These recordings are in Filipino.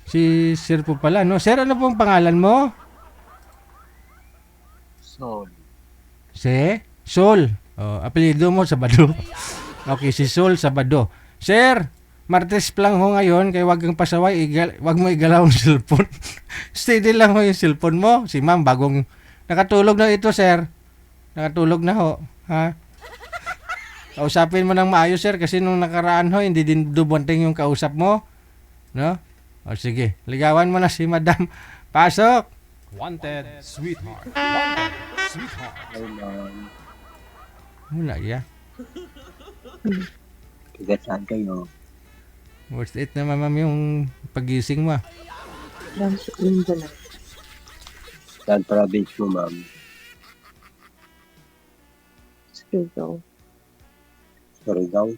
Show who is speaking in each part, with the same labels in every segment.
Speaker 1: Si Sir po pala, no? Sir, ano pong pangalan mo?
Speaker 2: Sol.
Speaker 1: Si Sol. Oh, apelyido mo Sabado. Okay, si Sol Sabado. Sir, Martes lang ho ngayon, kaya wag kang pasaway, wag mo igalaw ang cellphone. Steady lang ho yung cellphone mo. Si ma'am, bagong nakatulog na ito, sir. Nakatulog na ho. Ha? Kausapin mo ng maayos, sir, kasi nung nakaraan ho, hindi din dumunting yung kausap mo. No? O sige, ligawan mo na si madam. Pasok!
Speaker 3: Wanted, sweetheart. Wanted, sweetheart.
Speaker 2: Ay, ma'am.
Speaker 1: Wala ya.
Speaker 2: Tiga saan kayo?
Speaker 1: Worst it na ma'am yung pagising mo.
Speaker 4: Ramsey Lindo na.
Speaker 2: Saan province mo, ma'am?
Speaker 4: Surigao.
Speaker 2: Surigao?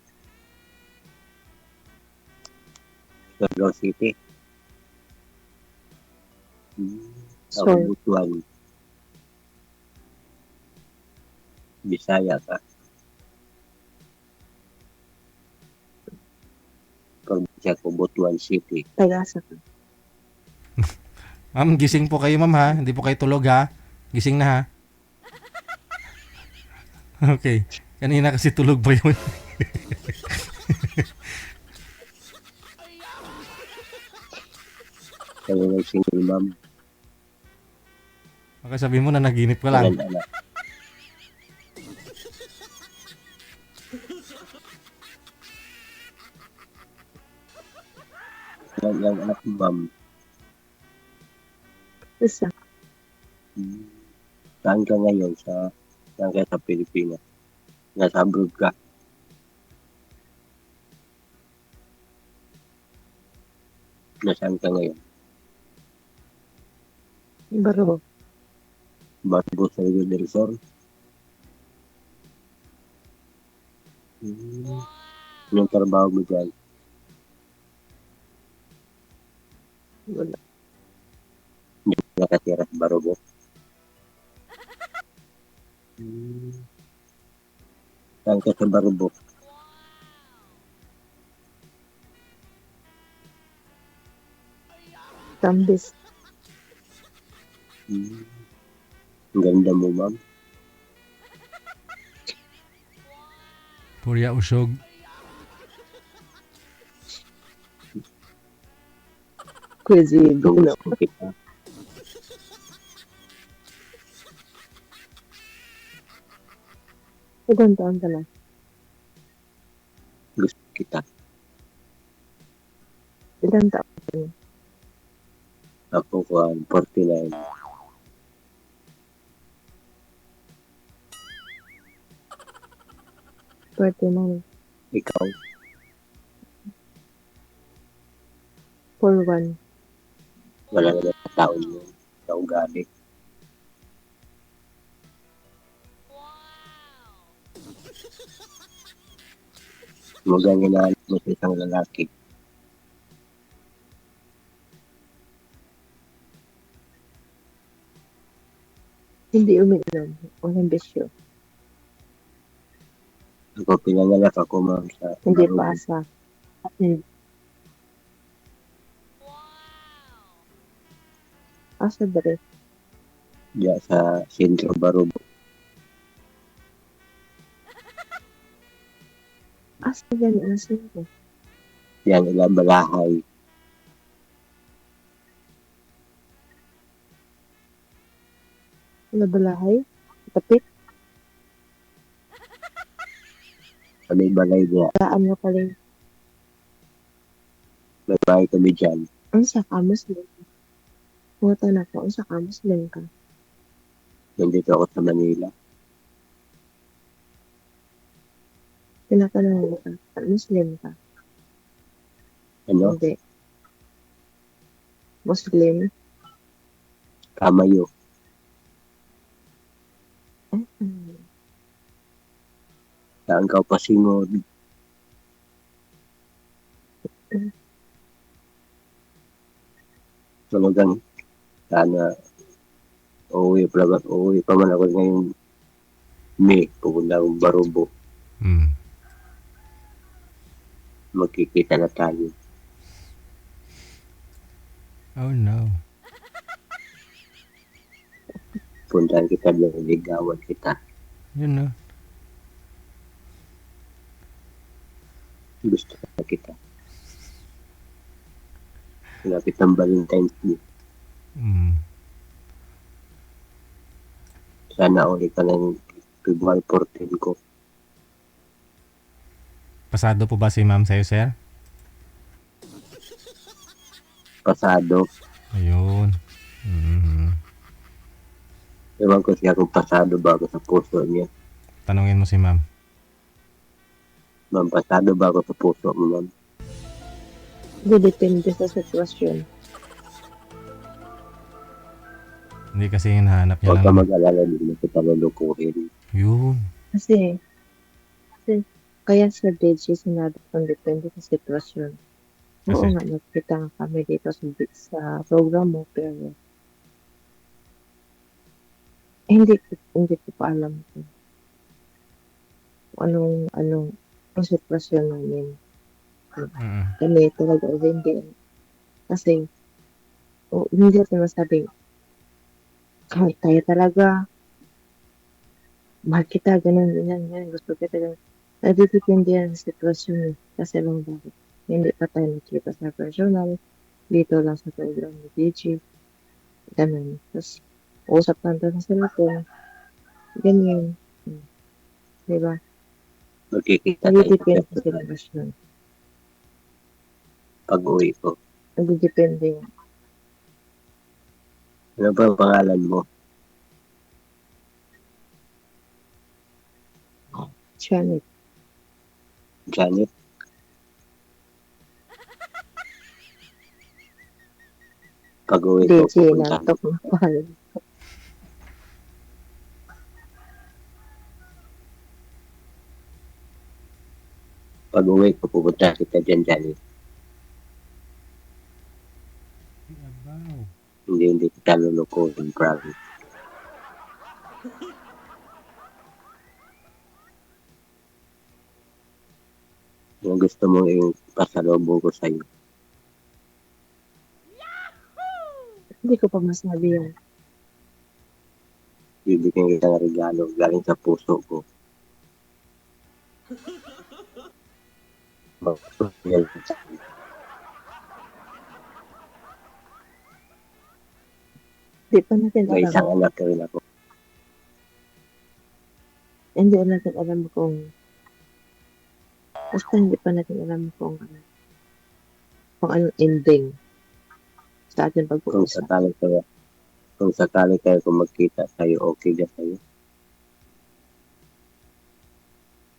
Speaker 2: Surigao City? Ako
Speaker 4: Sorry.
Speaker 2: Butuan. Bisaya ka. Probinsya ko, Butuan City.
Speaker 4: Tagasa ka.
Speaker 1: Ma'am, gising po kayo ma'am ha. Hindi po kayo tulog ha. Gising na ha. Okay. Kanina kasi tulog pa yun.
Speaker 2: Kayo ng single ma'am.
Speaker 1: Baka sabi mo na naginip ka lang.
Speaker 2: Ilan anak? Ilan anak mo, ma'am?
Speaker 4: Isa.
Speaker 2: Saan ka ngayon? Saan ka sa Pilipinas? Nasa abroad ka? Nasaan ka ngayon?
Speaker 4: Baro.
Speaker 2: Bago sa Rio del Sur? Anong trabaho mo dyan?
Speaker 4: Wala.
Speaker 2: Nakatira sa Barobo? Saan ka sa Barobo?
Speaker 4: Tambis.
Speaker 2: Ang ganda mo, ma'am.
Speaker 1: Purya usog.
Speaker 4: Crazy. Gulo.
Speaker 2: Gusto kita.
Speaker 4: Ilang taon ka na?
Speaker 2: Gusto kita.
Speaker 4: Ilang taon ka na?
Speaker 2: Ako ko 49.
Speaker 4: Pwede na.
Speaker 2: Ikaw?
Speaker 4: 4-1.
Speaker 2: Wala naman sa taon yun. Sa ugali. Magang hinahanap mo sa isang lalaki.
Speaker 4: Hindi umiinom. Walang bisyo.
Speaker 2: Ako pinanganak ako, ma'am, sa
Speaker 4: Hindi
Speaker 2: Barobo.
Speaker 4: pasa. Asa dere?
Speaker 2: Diya sa Sentro Barobo.
Speaker 4: Asa gani? Asa ko?
Speaker 2: Yang ilang balahay.
Speaker 4: Wala balahay? Tapit?
Speaker 2: Sa may balay niya.
Speaker 4: Daan mo pala.
Speaker 2: May bahay kami dyan.
Speaker 4: Ang sa Muslim. Pumunta na ko. Ang sa Muslim ka.
Speaker 2: Nandito ako sa Manila.
Speaker 4: Tinatanong mo ka. Muslim ka.
Speaker 2: Ano?
Speaker 4: Hindi. Muslim.
Speaker 2: Kamayo. Saan ka pasingod? Talagang sana uuwi pa man ako ngayong May. Pupunta akong Barobo. Magkikita na tayo.
Speaker 1: Oh no.
Speaker 2: Puntahan kita doon, ligawan kita.
Speaker 1: Yun no.
Speaker 2: Gusto na kita. Malapit ang Valentine's Day.
Speaker 1: Mm.
Speaker 2: Sana ulit ka ng February 14 ko.
Speaker 1: Pasado po ba si ma'am sa'yo, sir?
Speaker 2: Pasado.
Speaker 1: Ayun. Mm.
Speaker 2: Ewan ko siya kung pasado ba ako sa puso niya.
Speaker 1: Tanungin mo si ma'am.
Speaker 2: Ma'am, pasado ba ako sa puso mo, ma'am?
Speaker 4: Hindi, depende sa sitwasyon.
Speaker 1: Hindi kasi hinahanap niya
Speaker 2: Huwag ka
Speaker 1: lang.
Speaker 2: mag-alala, hindi mo kita lulukuhin.
Speaker 1: Yun.
Speaker 4: Kasi kaya sa DJ sinabi kong depende sa sitwasyon. Oo
Speaker 1: Kasi?
Speaker 4: nga, nagkita nga kami dito sa program mo, pero hindi ko pa alam kung anong sitwasyon namin.
Speaker 1: Mm.
Speaker 4: Kami talaga o hindi. Kasi, hindi natin masabing, kahit tayo talaga, mahal kita, ganun, ganyan, gusto kita, ganun. Nagdidepende yan sa sitwasyon eh. Kasi lang bakit. Hindi pa tayo nakita sa personal, dito lang sa program ni DJ, ganun. Tapos, usap lang doon sa cellphone, ganyan. Diba?
Speaker 2: Magkikita tayo
Speaker 4: Nagdidepende sa sitwasyon.
Speaker 2: pag-uwi ko.
Speaker 4: Nagdidepende nga.
Speaker 2: Ano ba ang pangalan mo?
Speaker 4: Janet,
Speaker 2: Janet? Pag-uwi ko,
Speaker 4: DJ,
Speaker 2: pupunta.
Speaker 4: laptop na pala.
Speaker 2: Pag-uwi ko, pupunta kita dyan, Janet.
Speaker 1: Abaw.
Speaker 2: Hindi kita lulukuhin, promise. Yung gusto mo yung pasalubong ko sa'yo.
Speaker 4: Hindi ko pa masabi yan.
Speaker 2: Bibigyan kita ng regalo galing sa puso ko. Magpapagyan ka sa akin.
Speaker 4: Hindi pa natin
Speaker 2: May isang
Speaker 4: alam.
Speaker 2: anak rin ako.
Speaker 4: Hindi natin alam kung basta hindi pa natin alam kung anong ending sa ating
Speaker 2: Kung
Speaker 4: pag-uusap.
Speaker 2: sakali kayo kung magkita sa'yo, okay ka sa'yo.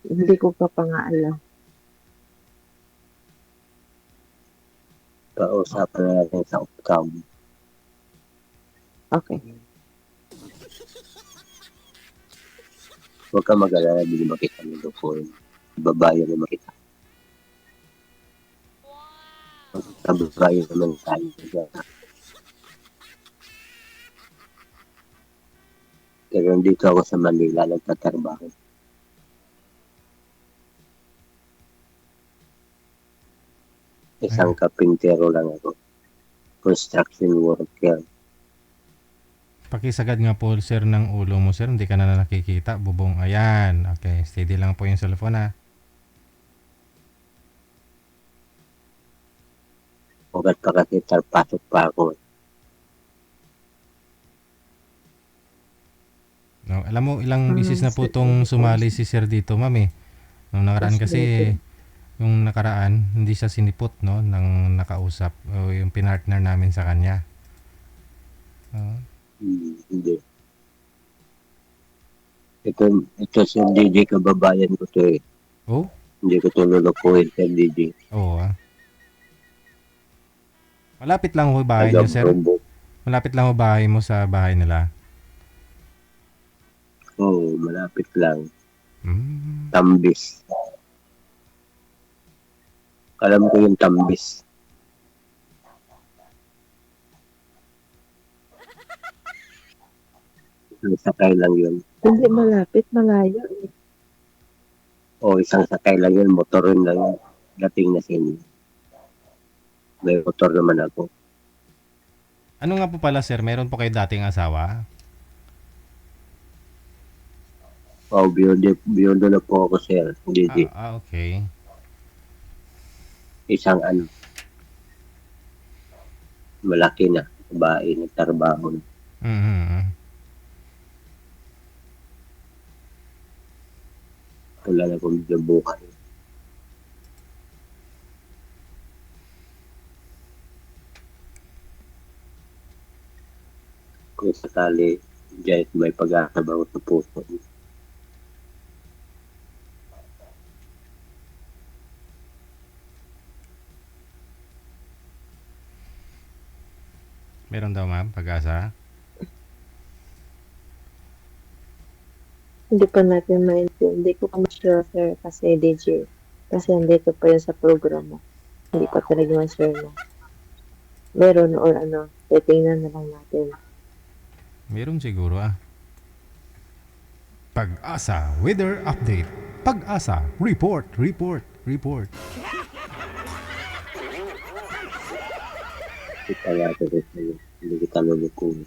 Speaker 4: Hindi ko pa nga alam.
Speaker 2: Pausapan na natin sa outcome.
Speaker 4: Okay.
Speaker 2: Huwag ka mag-alala, hindi mo makita ng lukuhin. Babae na makita. Sa babae naman tayo. Pero dito ako sa Manila, nagtatrabaho. Isang kapintero lang ako. Construction worker.
Speaker 1: Pakisagad nga po, sir, ng ulo mo, sir. Hindi ka na nakikita. Bubong. Ayan. Okay. Steady lang po yung cellphone, ha.
Speaker 2: Ugat pa kasi pasok pa ako.
Speaker 1: No, alam mo, ilang bisis na po tong sumali si sir dito, ma'am, eh. Nung nakaraan kasi, yung nakaraan, hindi siya sinipot, no, ng nakausap. O yung pinartner namin sa kanya.
Speaker 2: Hindi. Ito si DJ, kababayan ko to eh.
Speaker 1: Oh?
Speaker 2: Hindi ko to lulukuhin sa DJ.
Speaker 1: Oo, ah. Malapit lang ho bahay niyo, sir.
Speaker 2: Taga-Brombo.
Speaker 1: Malapit lang ho bahay mo sa bahay nila.
Speaker 2: Oo, malapit lang.
Speaker 1: Mm.
Speaker 2: Tambis. Alam ko yung Tambis. Isang sakay lang yun.
Speaker 4: Hindi malapit, malayo eh.
Speaker 2: O isang sakay lang yun, motor rin lang yun. Dating na sa inyo. May motor naman ako.
Speaker 1: Ano nga po pala, sir? Meron po kayo dating asawa?
Speaker 2: Biyudo na po ako, sir. Hindi,
Speaker 1: Okay.
Speaker 2: isang ano, malaki na, babae, nagtrabaho na.
Speaker 1: Mhm.
Speaker 2: Wala na kong buhay. Kung sakali, dyan may pag-asa ba ako sa puso.
Speaker 1: Meron daw, ma'am, pag-asa?
Speaker 4: Hindi pa natin maintindihan. Hindi ko pa sure, sir, kasi DJ. Kasi andito pa yun sa programa. Hindi pa talaga sure na meron or ano, titingnan na lang natin.
Speaker 1: Meron siguro, Pag-asa Weather Update. Pag-asa Report.
Speaker 2: Kita nga ito sa'yo. Hindi kita lulukuhin.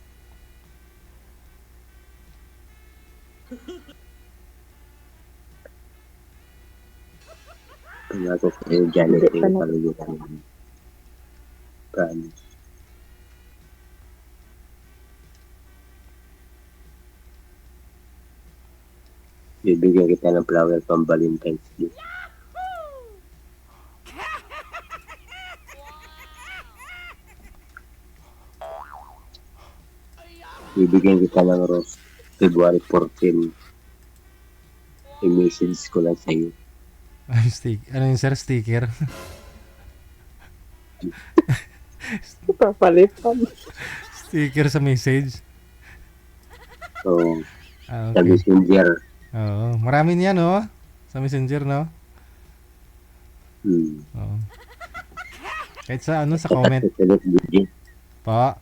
Speaker 2: Kung ako sa'yo dyan,
Speaker 4: Hindi
Speaker 2: ito
Speaker 4: pa
Speaker 2: yung
Speaker 4: na-
Speaker 2: palulukuhin. Promise. Bibigyan kita ng flower pang Valentine's Day. Bibigyan kita ng rose February 14. I-message ko lang sa'yo.
Speaker 1: Ano yun, sir? Sticker?
Speaker 4: Papalitan.
Speaker 1: Sticker sa message?
Speaker 2: So, sa
Speaker 1: Okay.
Speaker 2: messenger.
Speaker 1: Oo. Marami niyan, no? Sa messenger, no? Oo. Kahit sa sa comment.
Speaker 2: Chocolate bigyan.
Speaker 1: Pa.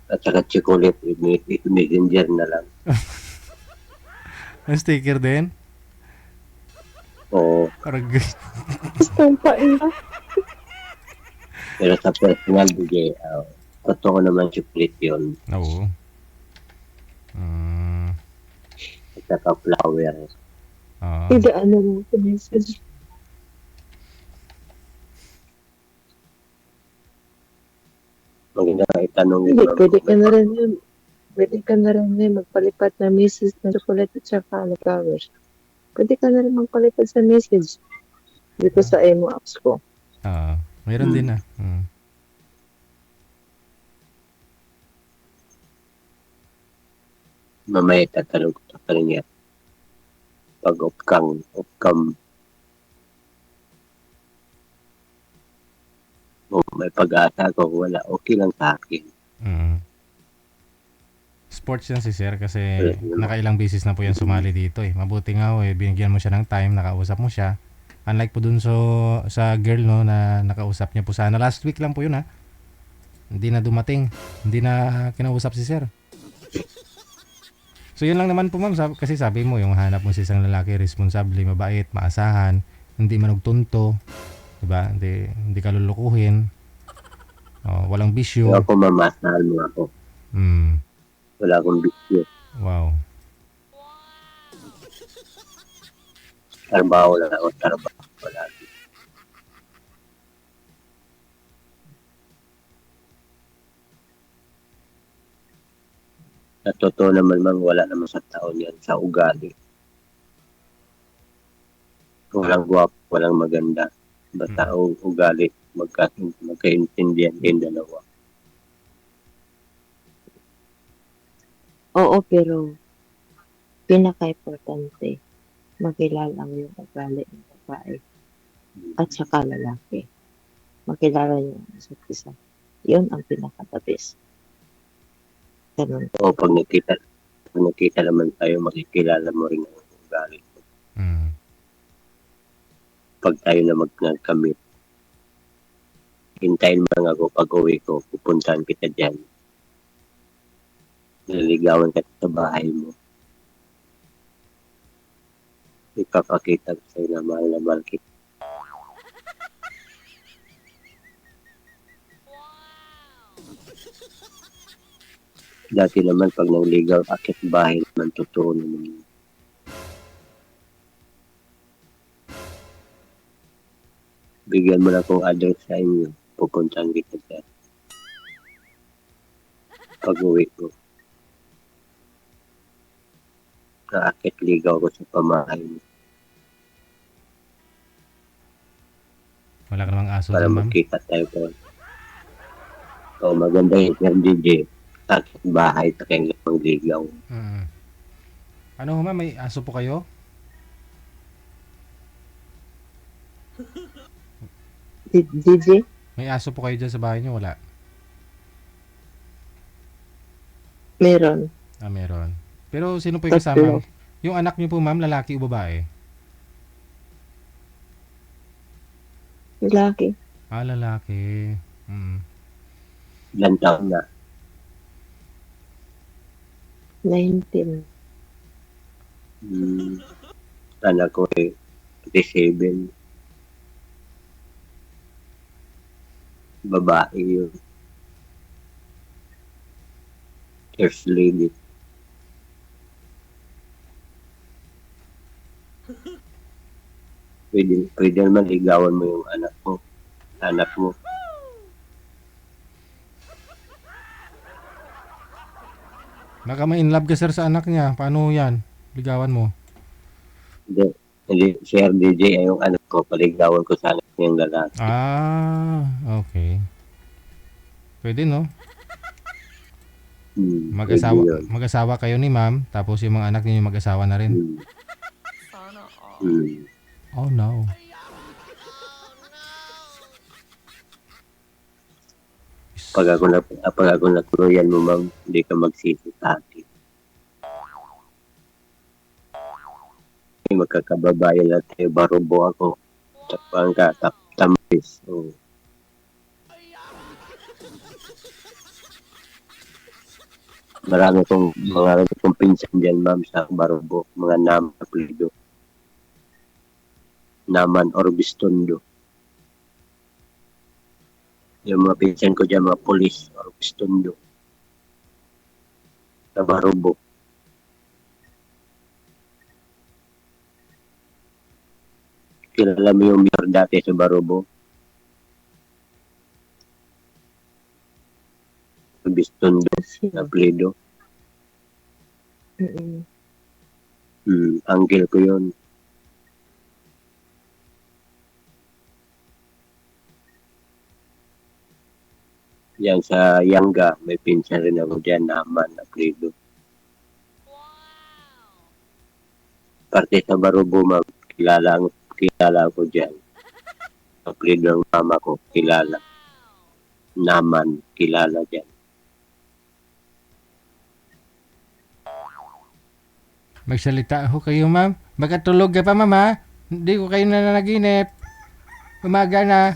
Speaker 2: At saka chocolate, messenger na lang.
Speaker 1: Ang sticker din?
Speaker 2: Oo.
Speaker 1: Parang
Speaker 4: Stampain na.
Speaker 2: Pero sa personal, bigay, totoo naman chocolate yun.
Speaker 1: Oo.
Speaker 2: At saka flower.
Speaker 1: Oo.
Speaker 4: Hindi, ano lang sa message.
Speaker 2: Maganda itanong
Speaker 4: Hindi,
Speaker 2: ito.
Speaker 4: pwede ka na rin yun. Pwede ka na rin yun magpalipat na message na chocolate at saka flowers. Pwede ka na rin magpalipat sa message. Dito sa emo apps ko.
Speaker 1: Oo. Meron din,
Speaker 2: Mamaya tatanong ko sa kanya. Pag off-cam, may pag-asa ko, wala, okay lang sa akin.
Speaker 1: Sports yan si sir kasi nakailang beses na po yan sumali dito eh. Mabuti nga binigyan mo siya ng time, nakausap mo siya. Unlike po dun sa girl no na nakausap niya po sana. Last week lang po yun Hindi na dumating. Hindi na kinausap si sir. So yun lang naman po ma'am. Kasi sabi mo yung hanap mo si isang lalaki responsable, mabait, maasahan, hindi manugtunto. Diba? Hindi ka lulukuhin. Walang bisyo.
Speaker 2: Kung ako mamasahal mo ako, wala akong bisyo.
Speaker 1: Wow.
Speaker 2: Trabaho lang ako, trabaho palagi. Sa totoo naman wala naman sa taon yan, sa ugali. Walang guwapo, walang maganda. Basta ugali, magkaintindihan din dalawa.
Speaker 4: Oo, pero pinaka-importante, makilala mo yung ugali ng babae at saka lalaki. Makilala niyo ang isa't isa. Yun ang pinaka-the best. Ganun.
Speaker 2: O pag nakita naman tayo, makikilala mo rin ang ugali. Pag tayo na nagkamit, hintayin mo lang ako pag uwi ko, pupuntahan kita dyan. Naliligawan ka sa bahay mo. Ipapakita ko sa'yo na mahal kita. Dati naman pag nangligaw, akit bahay naman, totoo naman yun. Bigyan mo na kung address sa inyo, pupuntahan kita sa pag-uwi ko. Naakit ligaw ko sa pamahay mo
Speaker 1: Wala ka namang aso
Speaker 2: para
Speaker 1: dyan, ma'am.
Speaker 2: magkita tayo po. So, maganda yung Sir DJ. Akit bahay sa kanyang mangligaw.
Speaker 1: Ano ho, ma'am? May aso po kayo?
Speaker 4: DJ?
Speaker 1: May aso po kayo dyan sa bahay niyo? Wala?
Speaker 4: Meron.
Speaker 1: Meron. Pero sino po yung
Speaker 4: Tatlo.
Speaker 1: kasama? Yung anak niyo po, ma'am, lalaki o babae?
Speaker 4: Lalaki.
Speaker 1: Lalaki.
Speaker 2: Ilan taon na?
Speaker 4: 19.
Speaker 2: Anak ko 37. Babae yun. First lady. Pwede naman ligawan mo yung anak mo. Anak mo.
Speaker 1: Baka ma-in love ka, sir, sa anak niya. Paano yan? Ligawan mo?
Speaker 2: Hindi, Sir DJ ay yung anak ko. Paligawan ko sa anak niyang lalaki.
Speaker 1: Okay. Pwede, no?
Speaker 2: Pwede yun.
Speaker 1: Mag-asawa kayo ni ma'am, tapos yung mga anak niyo mag-asawa na rin. Oh, no.
Speaker 2: Pag ako natuluyan mo, ma'am, hindi ka magsisi sa akin. Magkakababayan lang tayo, barubo ako. Tapang ka, tamis. Oh. Marami kong pinsan dyan, ma'am, sa barubo. Mga naman, apelido. Naman or Bistondo. Yung mga pinsan ko dyan, mga polis or Bistondo. Sa barubo. Kilala mo yung mayor dati sa Barubo? Bistondo,
Speaker 4: Sino?
Speaker 2: apelido. Uncle ko yun. Yan sa Yangga, may pinsan rin ako dyan, Naman, apelido. Parte sa Barubo, ma'am, kilala ko dyan. Apelido ng mama ko, kilala. Naman, kilala dyan.
Speaker 1: Magsalita ho kayo, ma'am. Baka tulog ka pa, ma'am, ha? Hindi ko kayo nananaginip. Umaga na.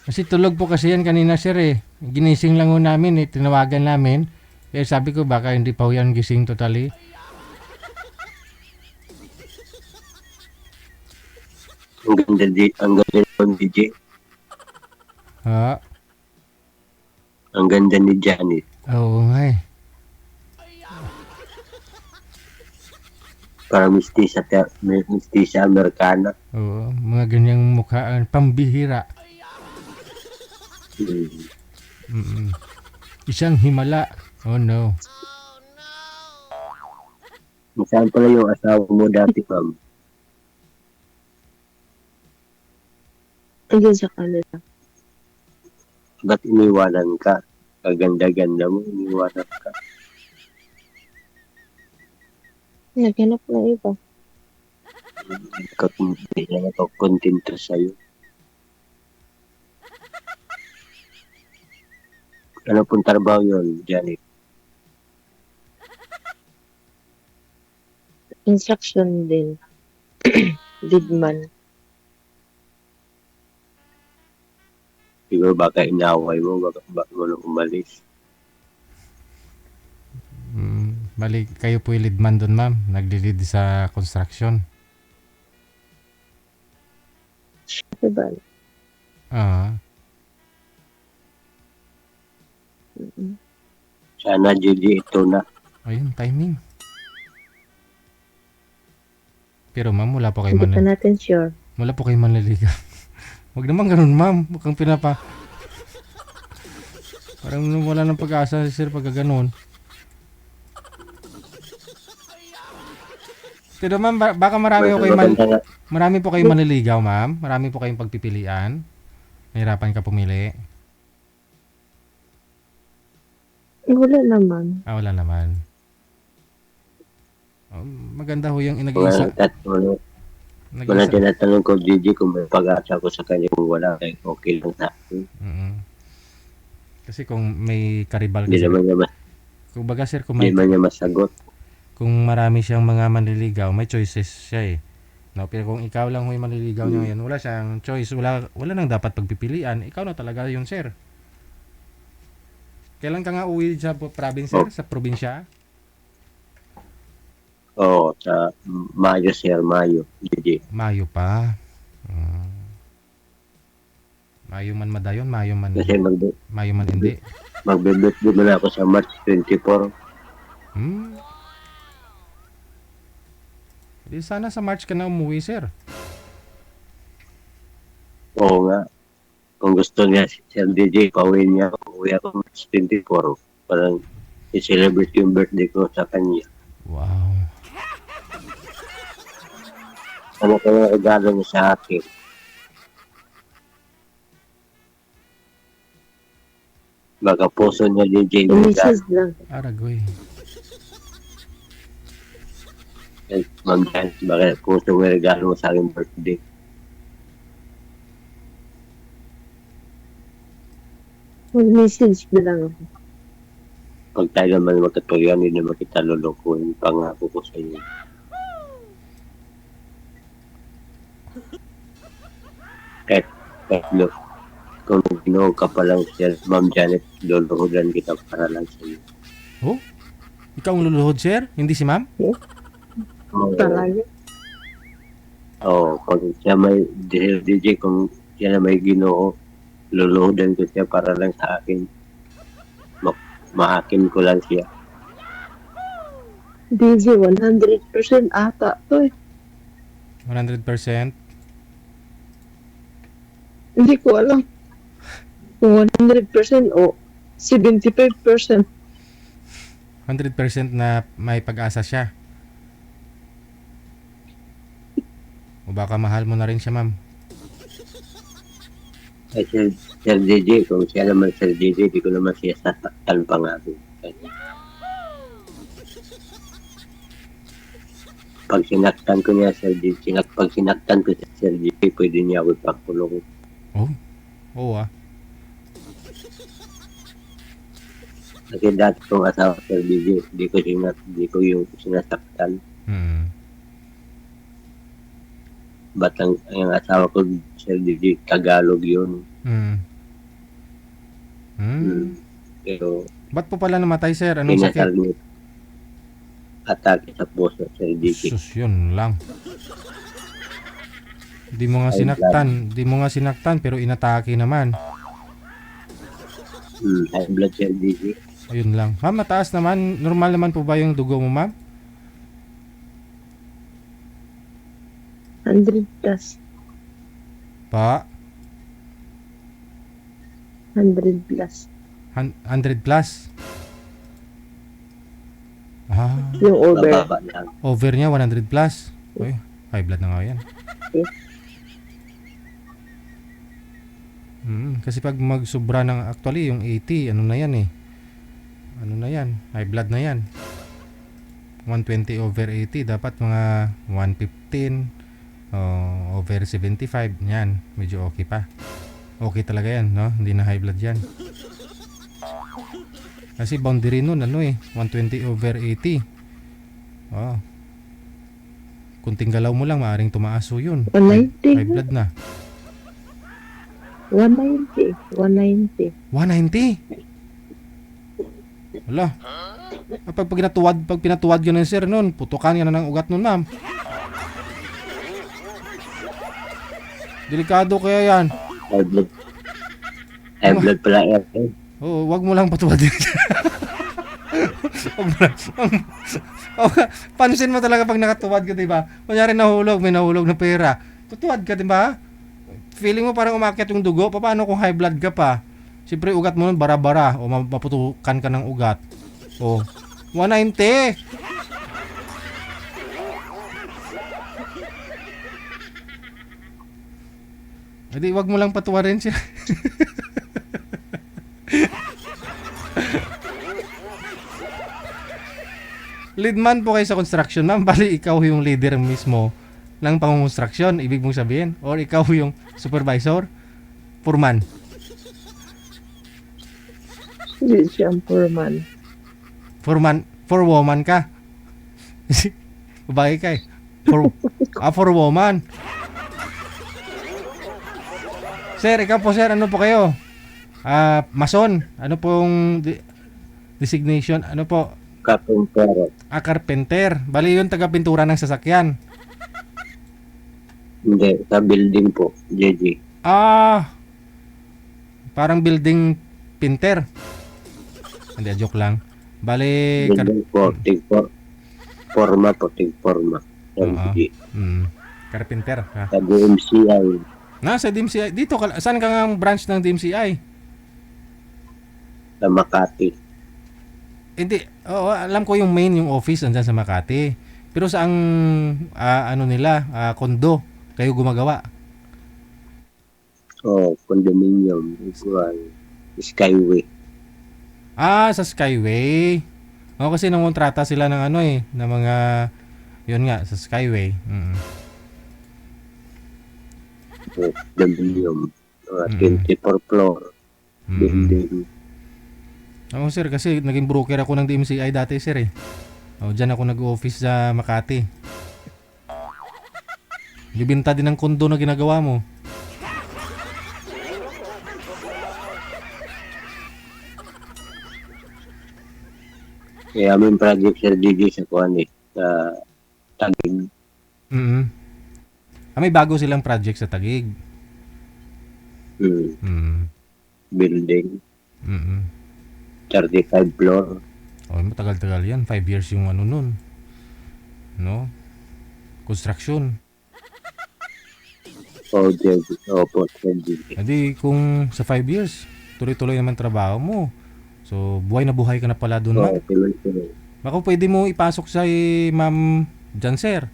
Speaker 1: Kasi tulog po kasi yan kanina, sir, eh. Ginising lang ho namin, eh. Tinawagan namin. Eh, sabi ko, baka hindi pa ho yan gising totally.
Speaker 2: Ang ganda ng DJ.
Speaker 1: Ha?
Speaker 2: Ang ganda ni Janet.
Speaker 1: Oo nga, eh.
Speaker 2: Parang mistisa Amerikana.
Speaker 1: Oo, mga ganyang mukhaan. Pambihira. Isang himala. Oh, no.
Speaker 2: Saan pala yung asawa mo dati, ma'am?
Speaker 4: Ayun sa kanila.
Speaker 2: Ba't iniwanan ka? Kaganda-ganda mo, iniwanan ka.
Speaker 4: Naghanap na iba.
Speaker 2: Hindi na ako kontento sa'yo. Ano pong trabaho yun, Janet?
Speaker 4: Instruction din. Didman.
Speaker 2: Siguro baka inaway mo, baka mo nang umalis.
Speaker 1: Bali, kayo po yung leadman doon, ma'am. Nagli-lead sa construction.
Speaker 4: Diba?
Speaker 2: Sana Gigi ito na.
Speaker 1: Ayun, timing. Pero ma'am, wala po kayo
Speaker 4: Hindi pa
Speaker 1: man,
Speaker 4: natin sure.
Speaker 1: wala po kayo manliligaw. Huwag naman ganun, ma'am. Huwag kang pinapa. Parang wala nang pag-asa si sir pagka ganun. Pero ma'am, baka marami po kayo
Speaker 2: Maganda nga.
Speaker 1: marami po kayong manliligaw, ma'am. Marami po kayong pagpipilian. Nahirapan ka pumili.
Speaker 4: Wala naman.
Speaker 1: Wala naman. Maganda ho yung
Speaker 2: Wala
Speaker 1: nag-iisa.
Speaker 2: wala tinatanong ko Gigi kung may pag-asa ko sa kanya kung wala. Eh, okay lang sa akin.
Speaker 1: Mm. Kasi kung may karibal
Speaker 2: Hindi
Speaker 1: kasi.
Speaker 2: naman niya,
Speaker 1: Kung baga sir,
Speaker 2: hindi naman niya masagot.
Speaker 1: kung marami siyang mga manliligaw, may choices siya eh. No, pero kung ikaw lang yung manliligaw niya ngayon, wala siyang choice, wala nang dapat pagpipilian, ikaw na talaga yun, sir. Kailan ka nga uwi sa province, sir? Sa probinsya?
Speaker 2: Oo, sa Mayo, sir, Mayo. Gigi.
Speaker 1: Mayo pa. Mayo man madayon, Mayo man
Speaker 2: Kasi
Speaker 1: hindi.
Speaker 2: magbe-birthday mo na ako sa March 24.
Speaker 1: Di sana sa March ka na umuwi, sir.
Speaker 2: Oo nga. Kung gusto niya si Sir DJ, pauwiin niya ako. Uwi ako March 24. Parang i-celebrate yung birthday ko sa kanya.
Speaker 1: Wow.
Speaker 2: Ano kaya regalo niya sa akin? Baka puso niya DJ na regalo.
Speaker 4: I-message lang.
Speaker 1: Aragoy.
Speaker 2: Ma'am Jan, baka puso mo regalo mo sa aking birthday.
Speaker 4: Mag-message na lang ako.
Speaker 2: Pag tayo naman magkatuloyan, hindi naman kita lulukuhin. Pangako ko sa iyo. Kahit look, kung ginoo ka pa lang siya, Ma'am Janet, luluhudan kita para lang sa iyo.
Speaker 1: Oh? Ikaw ang luluhod, sir? Hindi si ma'am?
Speaker 4: Talaga.
Speaker 2: Kung siya may DJ, kung siya na may ginoo, luluhudan ko siya para lang sa akin. Maakin ko lang siya.
Speaker 4: DJ, 100% ata to eh.
Speaker 1: 100%?
Speaker 4: Hindi ko alam. Kung 100% o 75%.
Speaker 1: 100% na may pag-asa siya. O baka mahal mo na rin siya, ma'am.
Speaker 2: Ay, Sir DJ, kung siya naman Sir DJ, di ko naman siya sasaktan pa nga ako. Pag sinaktan ko niya Sir DJ, pag sinaktan ko si Sir DJ, pwede niya ako ipakulong.
Speaker 1: Oh? Oo ah.
Speaker 2: Kasi dati kong asawa Sir DJ, di ko yung sinasaktan. Ba't ang asawa ko Sir DJ, Tagalog yun. Pero
Speaker 1: Ba't po pala namatay, sir? Anong sakit?
Speaker 2: pinasal atake sa puso Sir DJ.
Speaker 1: Sus, yun lang. Di mo nga sinaktan, pero inatake naman.
Speaker 2: High blood Sir DJ.
Speaker 1: Ayun lang. Ma'am, mataas naman. Normal naman po ba yung dugo mo, ma'am?
Speaker 4: 100 plus.
Speaker 1: Pa?
Speaker 4: 100 plus.
Speaker 1: 100 plus?
Speaker 4: Yung over.
Speaker 2: Bababa lang.
Speaker 1: Over niya, 100 plus. Uy, high blood na nga yan. Kasi pag magsubra ng actually, yung 80, ano na yan eh. Ano na yan? High blood na yan. 120 over 80, dapat mga 115 over 75. Yan, medyo okay pa. Okay talaga yan, no? Hindi na high blood yan. Kasi boundary nun, ano eh, 120 over 80. Kunting galaw mo lang, maaring tumaaso yun.
Speaker 4: 190.
Speaker 1: High blood na.
Speaker 4: 190. 190.
Speaker 1: 190? Wala. Pag pinatuwad yun ng sir nun, putukan yan na ng ugat nun, ma'am. Delikado kaya yan.
Speaker 2: High blood. High blood pala yan.
Speaker 1: Oo, wag mo lang patuwadin. Oh, pansin mo talaga pag nakatuwad ka, 'di ba? Kunyari nahulog, may nahulog na pera. Tutuwad ka, 'di ba? Feeling mo parang umakyat yung dugo. Paano kung high blood ka pa? Siyempre ugat mo nun bara-bara o maputukan ka ng ugat. Oh, 190. Edi wag mo lang patuwarin siya. Leadman po kayo sa construction, ma'am. Bali, ikaw yung leader mismo ng pang-construction, ibig mong sabihin? Or ikaw yung supervisor? Foreman?
Speaker 4: Hindi siya ang foreman.
Speaker 1: Forewoman ka? Babae ka eh. Forewoman. Sir, ikaw po sir, ano po kayo? Mason. Ano pong designation? Ano po?
Speaker 2: Carpenter.
Speaker 1: Carpenter. Bali yun taga-pintura ng sasakyan.
Speaker 2: Hindi, sa building po, JJ.
Speaker 1: Parang building pinter. Hindi, joke lang. Bali,
Speaker 2: Building po, forma po, forma. JJ.
Speaker 1: Carpenter. Ha?
Speaker 2: Sa DMCI,
Speaker 1: Sa DMCI. Dito, saan ka nga ang branch ng DMCI?
Speaker 2: sa Makati.
Speaker 1: Hindi, oo, alam ko yung main, yung office andyan sa Makati. Pero saang kondo kayo gumagawa?
Speaker 2: Condominium, igual, Skyway.
Speaker 1: Sa Skyway. Kasi nangontrata sila ng ng mga, yun nga, sa Skyway.
Speaker 2: Condominium, 24 floor, building.
Speaker 1: Sir, kasi naging broker ako ng DMCI dati, sir eh. Diyan ako nag-office sa Makati. Bibinta din ng kondo na ginagawa mo.
Speaker 2: Kaya aming project sa DJ sa sa Taguig.
Speaker 1: May bago silang project sa Taguig.
Speaker 2: Building, 35 floor.
Speaker 1: Matagal-tagal yan. 5 years yung nun. No? Construction.
Speaker 2: JJ. Opo, JJ.
Speaker 1: Hindi, kung sa 5 years, tuloy-tuloy naman trabaho mo. So, buhay na buhay ka na pala dun, ma'am.
Speaker 2: Tuloy-tuloy.
Speaker 1: Baka pwede mo ipasok sa ma'am dyan, sir.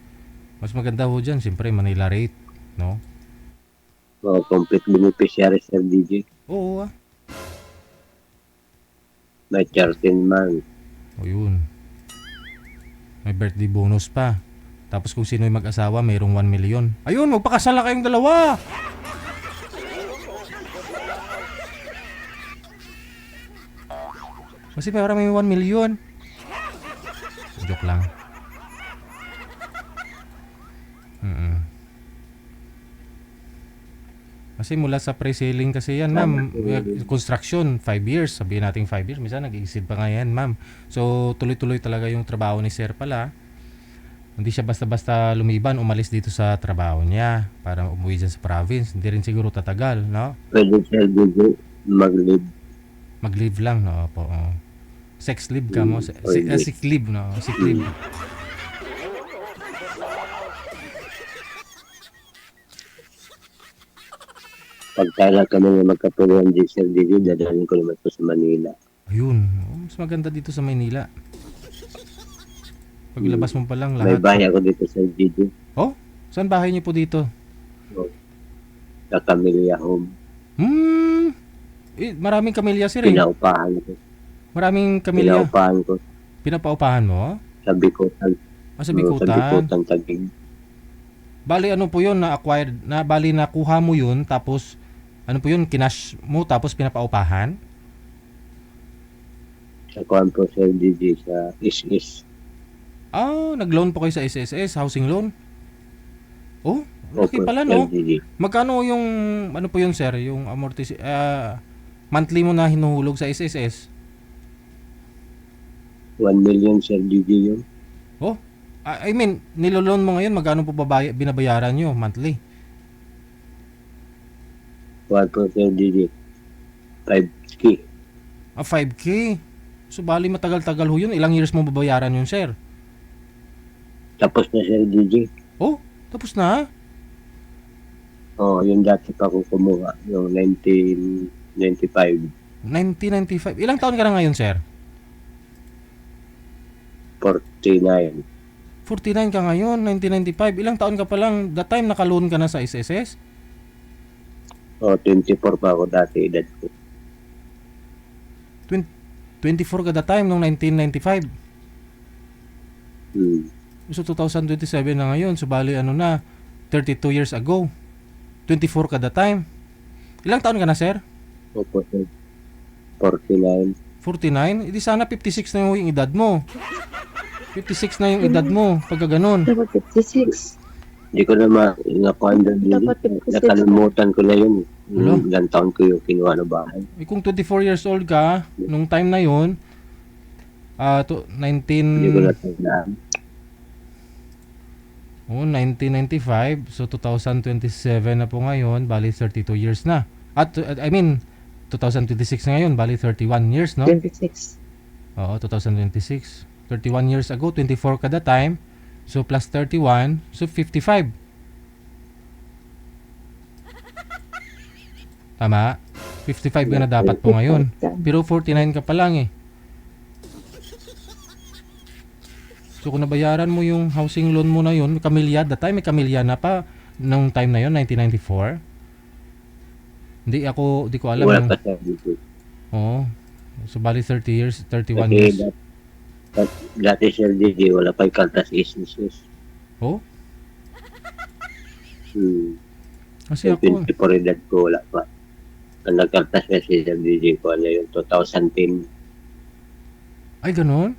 Speaker 1: Mas maganda ho dyan. Siyempre, Manila rate. No?
Speaker 2: Complete beneficiary sa DJ.
Speaker 1: Oo,
Speaker 2: May 13 months.
Speaker 1: yun. May birthday bonus pa. Tapos kung sino yung mag-asawa, mayroong 1 million. Ayun, magpakasal na kayong dalawa. Kasi parang may 1 million. Joke lang. Kasi mula sa pre-selling kasi yan, ma'am. Construction, 5 years. Sabihin natin 5 years. Minsan nag-exceed pa nga yan, ma'am. So, tuloy-tuloy talaga yung trabaho ni sir pala. Hindi siya basta-basta lumiban, umalis dito sa trabaho niya para umuwi dyan sa province. Hindi rin siguro tatagal, no?
Speaker 2: Pwede sa DJ mag-leave.
Speaker 1: Mag-leave lang, no? Po. Sex leave ka mo. Sick leave, no? Sick leave.
Speaker 2: Pag kailan kami na magkatulungan din sa DJ, dadalhin ko naman po sa Manila.
Speaker 1: Ayun. Mas maganda dito sa Maynila. Paglabas mo pa lang
Speaker 2: May
Speaker 1: lahat.
Speaker 2: bahay ako dito sa DJ.
Speaker 1: Saan bahay niyo po dito?
Speaker 2: Sa Camellia Home.
Speaker 1: Maraming kamilya, sir.
Speaker 2: Pinaupahan ko.
Speaker 1: Maraming kamilya.
Speaker 2: Pinaupahan ko
Speaker 1: Pinapaupahan mo?
Speaker 2: sa Bikutan.
Speaker 1: Sa
Speaker 2: Sa
Speaker 1: Bikutan.
Speaker 2: Bikutan, Taguig.
Speaker 1: Bali ano po yun na acquired, bali nakuha mo yun tapos ano po yun, kinash mo tapos pinapaupahan?
Speaker 2: Sa kuhan po sa DJ sa ISIS.
Speaker 1: Nag-loan po kayo sa SSS, housing loan? Laki
Speaker 2: Opo,
Speaker 1: pala, no?
Speaker 2: LDG.
Speaker 1: Magkano yung, ano po yun, sir, yung monthly mo na hinuhulog sa SSS?
Speaker 2: 1 million sa DJ yun.
Speaker 1: I mean, niloloan mo ngayon, magkano po binabayaran nyo monthly?
Speaker 2: Kuhan po sa DJ. 5K.
Speaker 1: 5K. So, bali matagal-tagal ho yun. Ilang years mo babayaran yun, sir?
Speaker 2: Tapos na Sir DJ.
Speaker 1: Oh, tapos na?
Speaker 2: Yung dati pa ko kumuha, yung 1995,
Speaker 1: 1995. Ilang taon ka na ngayon, sir?
Speaker 2: 49.
Speaker 1: 49 ka ngayon, 1995. Ilang taon ka pa lang? That time, nakaloan ka na sa SSS?
Speaker 2: 24 pa ako dati, edad ko.
Speaker 1: 24 ka that time, nung 1995.
Speaker 2: Hmm.
Speaker 1: So, 2027 na ngayon. So, bali, 32 years ago. 24 ka that time. Ilang taon ka na, sir?
Speaker 2: Opo, Sir. 49.
Speaker 1: 49? Hindi sana 56 na yung edad mo. 56 na yung edad mo, pagka ganun.
Speaker 4: Dapat 56.
Speaker 2: Hindi ko na nakuhaan doon.
Speaker 4: Dapat 56.
Speaker 2: Nakalimutan ko na yun.
Speaker 1: Hello?
Speaker 2: Ilang taon ko yung kinuha na bahay.
Speaker 1: Eh, kung 24 years old ka, nung time na yun,
Speaker 2: Hindi ko na tandaan.
Speaker 1: 1995, so 2027 na po ngayon, bali 32 years na. At, 2026 na ngayon, bali 31 years, no?
Speaker 4: 26.
Speaker 1: Oo, 2026. 31 years ago, 24 ka that time. So, plus 31, so 55. Tama? 55 ka na dapat po ngayon. Pero 49 ka pa lang eh. So, kung nabayaran mo yung housing loan mo na yun, Camilla, that time may Camilla na pa nung time na yun, 1994. Hindi ko alam.
Speaker 2: Wala
Speaker 1: yung-
Speaker 2: pa Sir DJ.
Speaker 1: Oo. So, bali 30 years, 31
Speaker 2: Kasi
Speaker 1: years.
Speaker 2: dati Sir DJ, wala pa yung kaltas issues.
Speaker 1: Oh? Kasi
Speaker 2: Yung
Speaker 1: ako,
Speaker 2: 24 edad ko, wala pa. Ang nagkaltas na si Sir DJ ko, yung 2010.
Speaker 1: ay ganun?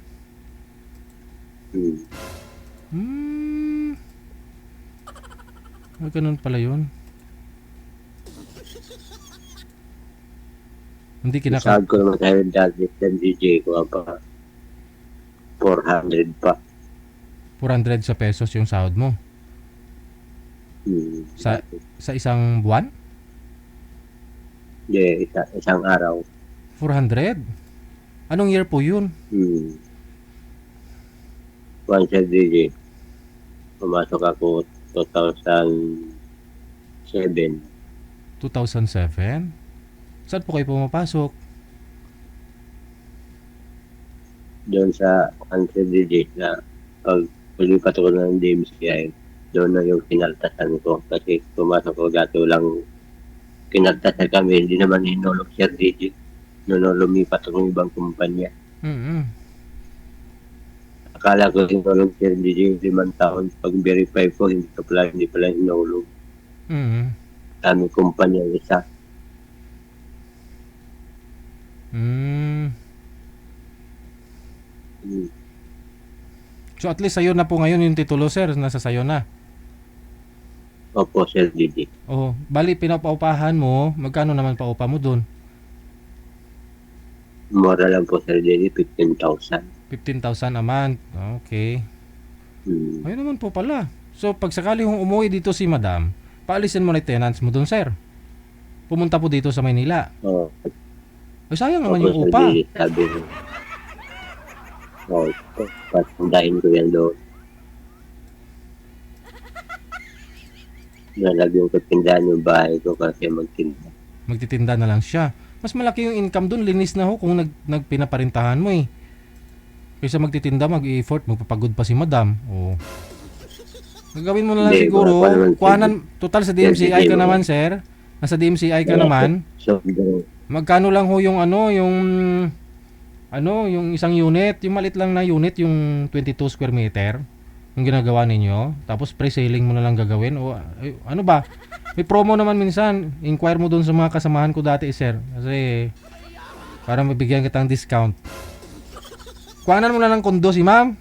Speaker 2: Hmm.
Speaker 1: Ay ganun pala yun. Hindi kinaka...
Speaker 2: Sahod ko naman tayo dati Sir DJ ko, pa 400 pa.
Speaker 1: 400 sa pesos yung sahod mo. Sa isang buwan?
Speaker 2: Hindi, isang araw.
Speaker 1: 400? Anong year po yun?
Speaker 2: Once Sir DJ, pumasok ako 2007.
Speaker 1: 2007? Saan po kayo pumapasok?
Speaker 2: Doon sa Sir DJ na pag pulipat ko ng DMCI, doon na yung kinaltasan ko. Kasi pumasok ko dati lang kinaltasan kami, hindi naman hinulog Sir DJ. Noon lumipat ako ng ibang kumpanya. Akala ko hinulog Sir DJ 5 taon. Pag verify ko, hindi pala hinulog. Aming kumpanya isa.
Speaker 1: So at least sayo na po ngayon yung titulo, sir. Nasa sayo na.
Speaker 2: Opo, Sir DJ.
Speaker 1: Oh, bali pinapaupahan mo, magkano naman paupa mo doon?
Speaker 2: Mura lang po Sir DJ, 15,000.
Speaker 1: 15,000 a month. Okay. Ayun naman po pala. So pag sakali kung umuwi dito si Madam, paalisin mo na yung tenants mo doon, sir. Pumunta po dito sa Maynila.
Speaker 2: Oo.
Speaker 1: Ay, sayang naman
Speaker 2: Opo,
Speaker 1: yung
Speaker 2: Sir
Speaker 1: upa.
Speaker 2: DJ, sabi ko. Oo, patundahin ko yan doon. Nalagyan ko tindahan yung bahay ko kasi magtinda.
Speaker 1: Magtitinda na lang siya. Mas malaki yung income doon, linis na ho kung nagpinaparintahan mo eh. Kaysa magtitinda, mag-i-effort, magpapagod pa si Madam. Oh. Gagawin mo na lang
Speaker 2: Hindi,
Speaker 1: siguro,
Speaker 2: wala pa naman,
Speaker 1: kuhanan, total sa DMCI ka
Speaker 2: Hindi,
Speaker 1: naman, sir. Nasa DMCI ka naman.
Speaker 2: So,
Speaker 1: Magkano lang ho yung yung isang unit, yung malit lang na unit, yung 22 square meter, yung ginagawa ninyo, tapos pre-selling mo na lang gagawin, o ano ba? May promo naman minsan, inquire mo dun sa mga kasamahan ko dati, sir, kasi para mabigyan kitang discount. Kuhanan mo na lang kondo si ma'am.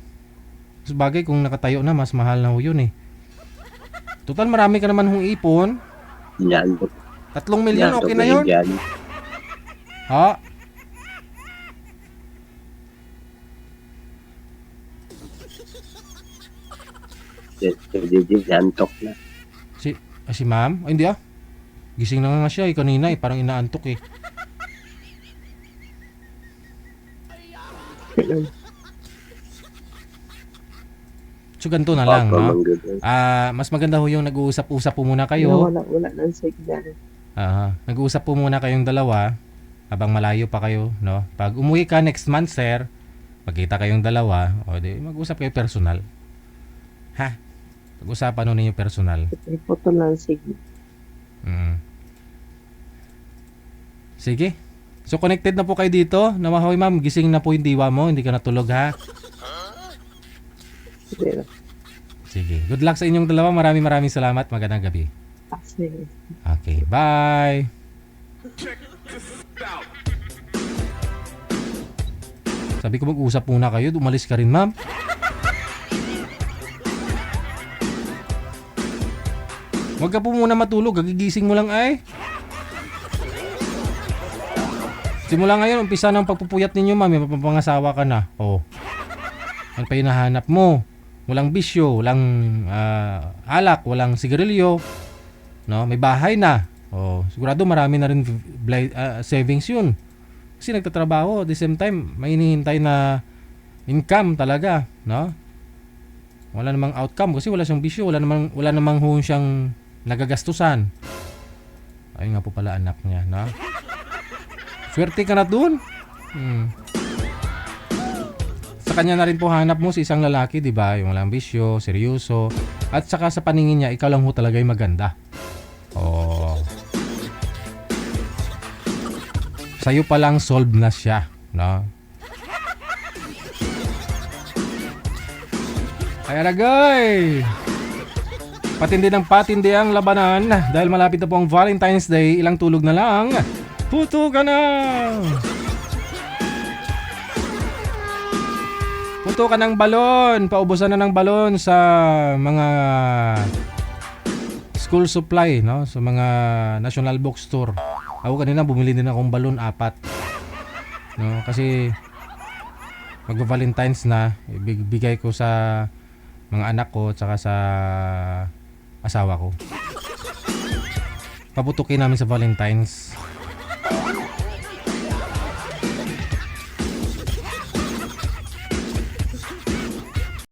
Speaker 1: Sabagay, kung nakatayo na, mas mahal na ho yun eh. Total, marami ka naman hong ipon.
Speaker 2: yan.
Speaker 1: 3 milyon, okay na yun? Ha?
Speaker 2: Sir DJ, antok na.
Speaker 1: Si ma'am? Ay, hindi ah. Gising na nga siya eh, kanina eh. Parang inaantok eh.
Speaker 4: Mm.
Speaker 1: So ganito na lang,
Speaker 2: Opo,
Speaker 1: no?
Speaker 2: Mang Gudon.
Speaker 1: Mas maganda ho yung nag-uusap-usap po muna kayo.
Speaker 4: Wala ng signal.
Speaker 1: Nag-uusap po muna kayong dalawa habang malayo pa kayo, no? Pag umuwi ka next month, sir, magkita kayong dalawa, o di mag-usap kayo personal. Ha? Pag-usapan nun ninyo personal.
Speaker 4: Ipotol ng signal.
Speaker 1: Mm. Sige. So connected na po kayo dito. Namahoy ma'am, gising na po yung diwa mo, hindi ka natulog ha.
Speaker 4: Sige.
Speaker 1: Sige. Good luck sa inyong dalawa. Maraming salamat. Magandang gabi.
Speaker 4: Sige.
Speaker 1: Okay, bye. Sabi ko mag-usap muna kayo. Umalis ka rin, ma'am. Huwag ka po muna matulog. Gagigising mo lang ay. Simula ngayon, umpisa ng pagpupuyat ninyo, ma'am. May mapapangasawa ka na. Oh. Ano pa yung nahanap mo? Walang bisyo, walang alak, walang sigarilyo. No, may bahay na. Oh, sigurado marami na rin savings 'yun. Kasi nagtatrabaho, at the same time may hinihintay na income talaga, no? Wala namang outcome kasi wala siyang bisyo, wala namang siyang nagagastusan. Ayun nga po pala anak niya, no? Swerte ka na dun. Sa kanya na rin po hanap mo si isang lalaki, di ba? Yung walang bisyo, seryoso. At saka sa paningin niya, ikaw lang ho talaga yung maganda. Oh. Sa'yo pa lang solved na siya, no? Kaya ragay! Patindi ng patindi ang labanan dahil malapit na po ang Valentine's Day, ilang tulog na lang. Puto ka na! Puto ka ng balon. Paubusan na ng balon sa mga school supply, no? Sa mga National Bookstore. Ako kanina bumili din akong balon 4. No, kasi magva-Valentine's na, ibigay ko sa mga anak ko at saka sa asawa ko. Paputukin namin sa Valentine's.